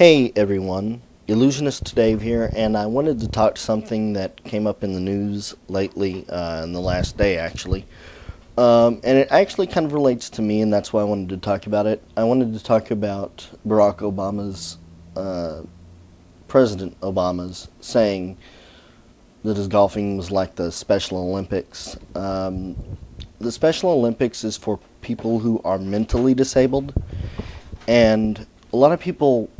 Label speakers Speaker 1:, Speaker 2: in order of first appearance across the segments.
Speaker 1: Hey everyone, Illusionist Dave here, and I wanted to talk something that came up in the news lately, in the last day actually. And it actually kind of relates to me, and that's why I wanted to talk about it. I wanted to talk about uh, President Obama's saying that his golfing was like the Special Olympics. The Special Olympics is for people who are mentally disabled, and a lot of people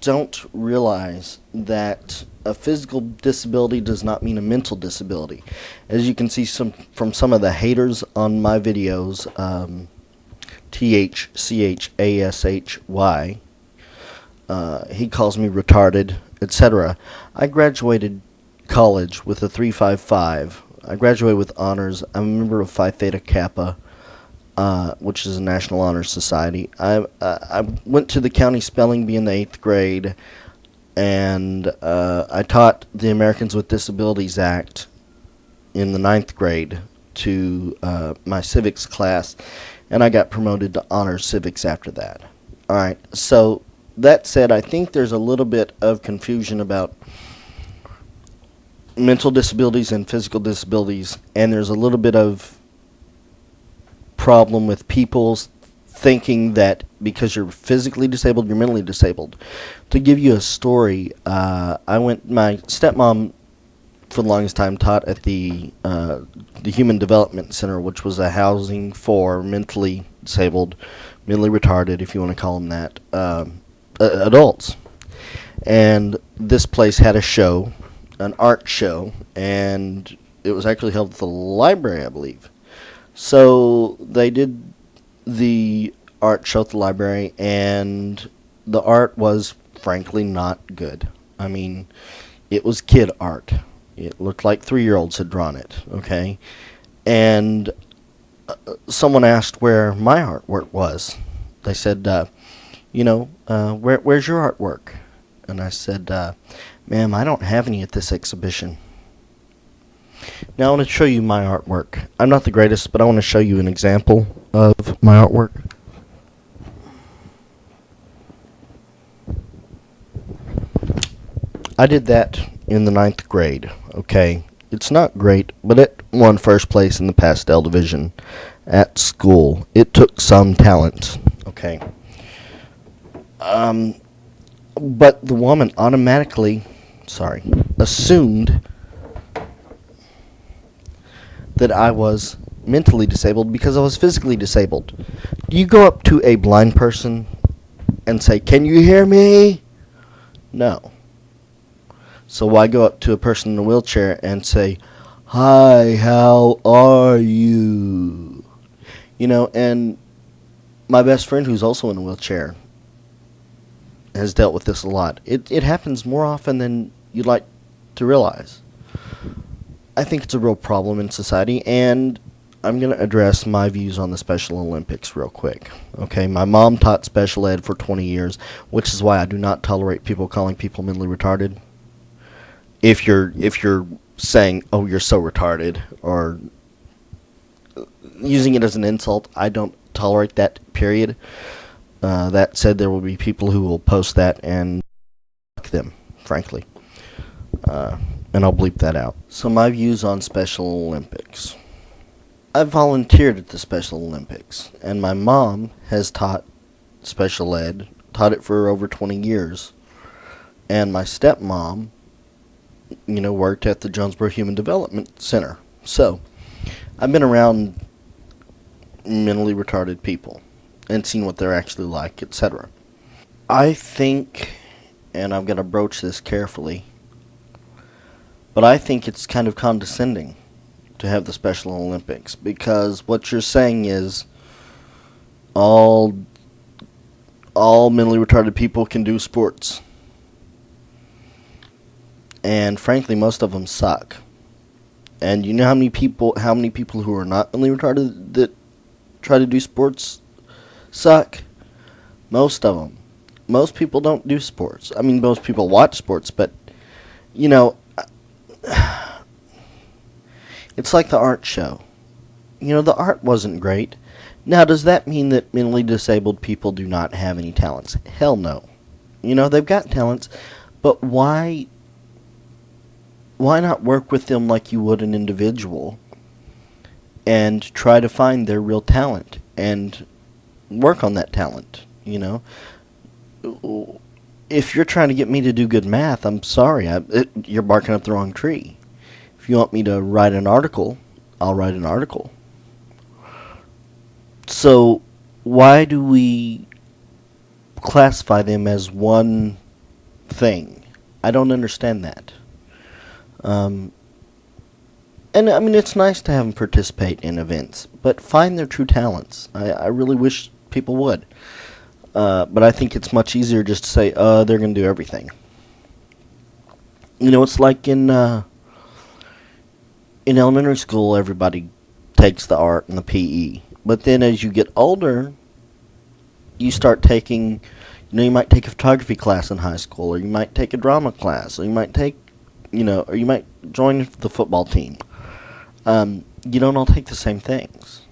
Speaker 1: don't realize that a physical disability does not mean a mental disability. As you can see from some of the haters on my videos, THCHASHY, he calls me retarded, etc. I graduated college with a 3.55. I graduated with honors. I'm a member of Phi Theta Kappa, which is a National Honor Society. I went to the county spelling bee in the 8th grade, and I taught the Americans with Disabilities Act in the 9th grade to my civics class, and I got promoted to honor civics after that. Alright, so that said, I think there's a little bit of confusion about mental disabilities and physical disabilities, and there's a little bit of problem with people thinking that because you're physically disabled, you're mentally disabled. To give you a story, my stepmom for the longest time taught at the Human Development Center, which was a housing for mentally disabled, mentally retarded, if you want to call them that, adults. And this place had a show, an art show, and it was actually held at the library, I believe. So they did the art show at the library, and the art was frankly not good. I mean, it was kid art. It looked like 3-year-olds had drawn it, okay? And someone asked where my artwork was. They said, where's your artwork? And I said, ma'am, I don't have any at this exhibition. Now I want to show you my artwork. I'm not the greatest, but I want to show you an example of my artwork. I did that in the 9th grade, okay? It's not great, but it won first place in the pastel division at school. It took some talent, okay? But the woman automatically, assumed that I was mentally disabled because I was physically disabled. Do you go up to a blind person and say, "Can you hear me?" No. So why go up to a person in a wheelchair and say, "Hi, how are you?" And my best friend, who's also in a wheelchair, has dealt with this a lot. It happens more often than you'd like to realize. I think it's a real problem in society, and I'm going to address my views on the Special Olympics real quick. Okay, my mom taught special ed for 20 years, which is why I do not tolerate people calling people mentally retarded. If you're saying, "Oh, you're so retarded," or using it as an insult, I don't tolerate that, period. That said, there will be people who will post that and fuck them, frankly. And I'll bleep that out. So my views on Special Olympics. I volunteered at the Special Olympics, and my mom has taught special ed, taught it for over 20 years. And my stepmom, worked at the Jonesboro Human Development Center. So, I've been around mentally retarded people and seen what they're actually like, etc. I think, and I'm going to broach this carefully, but I think it's kind of condescending to have the Special Olympics, because what you're saying is all mentally retarded people can do sports. And frankly, most of them suck. And you know how many people who are not mentally retarded that try to do sports suck? Most of them. Most people don't do sports. I mean, most people watch sports, but it's like the art show. The art wasn't great. Now, does that mean that mentally disabled people do not have any talents? Hell no. You know, they've got talents, but why not work with them like you would an individual and try to find their real talent and work on that talent, you know? If you're trying to get me to do good math, I'm sorry, you're barking up the wrong tree. If you want me to write an article, I'll write an article. So why do we classify them as one thing? I don't understand that. And I mean, it's nice to have them participate in events, but find their true talents. I really wish people would. But I think it's much easier just to say, they're going to do everything. You know, it's like in elementary school, everybody takes the art and the PE. But then as you get older, you start taking, you might take a photography class in high school, or you might take a drama class, or you might take, or you might join the football team. You don't all take the same things.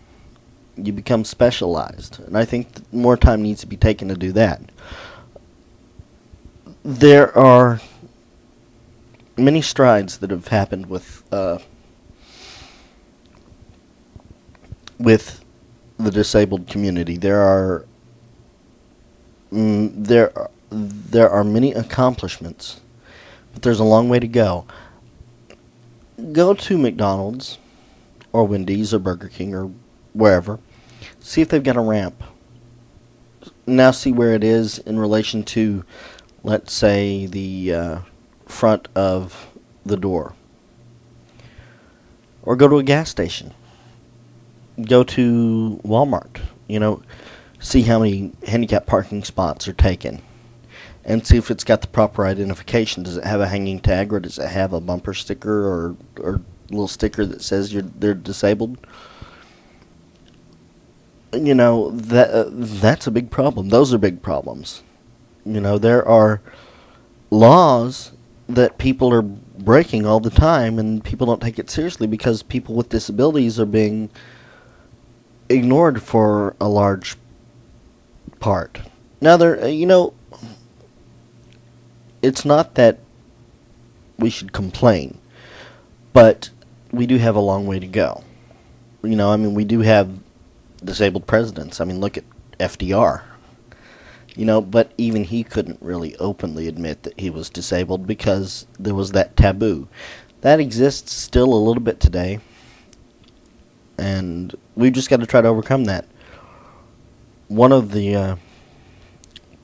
Speaker 1: You become specialized, and I think more time needs to be taken to do that. There are many strides that have happened with the disabled community. There are many accomplishments, but there's a long way to go. Go to McDonald's or Wendy's or Burger King or wherever. See if they've got a ramp. Now see where it is in relation to, let's say, the front of the door. Or go to a gas station. Go to Walmart. See how many handicap parking spots are taken. And see if it's got the proper identification. Does it have a hanging tag, or does it have a bumper sticker or little sticker that says they're disabled? That's a big problem. Those are big problems. There are laws that people are breaking all the time, and people don't take it seriously because people with disabilities are being ignored for a large part. Now, it's not that we should complain, but we do have a long way to go. We do have disabled presidents. Look at FDR. But even he couldn't really openly admit that he was disabled because there was that taboo. That exists still a little bit today, and we've just got to try to overcome that. One of the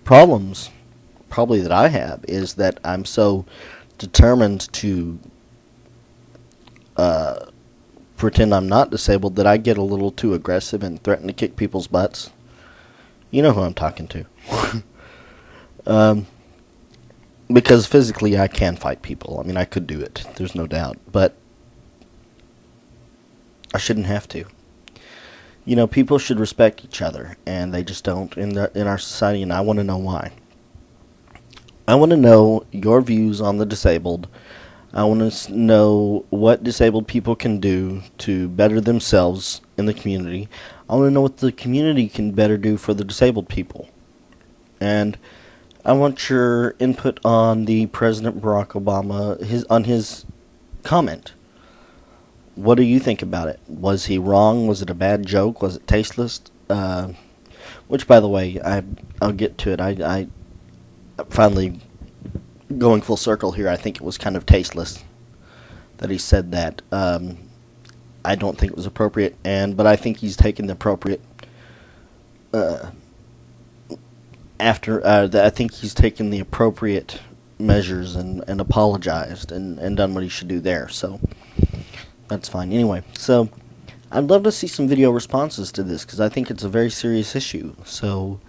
Speaker 1: problems probably that I have is that I'm so determined to pretend I'm not disabled that I get a little too aggressive and threaten to kick people's butts. You know who I'm talking to. Because physically I can fight people. I could do it. There's no doubt. But I shouldn't have to. People should respect each other, and they just don't in our society, and I want to know why. I want to know your views on the disabled. I want to know what disabled people can do to better themselves in the community. I want to know what the community can better do for the disabled people. And I want your input on the President Barack Obama, his comment. What do you think about it? Was he wrong? Was it a bad joke? Was it tasteless? Which, by the way, I'll get to it. I finally, going full circle here, I think it was kind of tasteless that he said that. I don't think it was appropriate, but I think he's taken the appropriate I think he's taken the appropriate measures and apologized and done what he should do there. So that's fine. Anyway, so I'd love to see some video responses to this because I think it's a very serious issue. So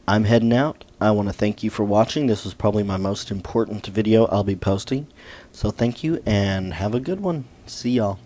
Speaker 1: I'm heading out. I want to thank you for watching. This was probably my most important video I'll be posting. So thank you and have a good one. See y'all.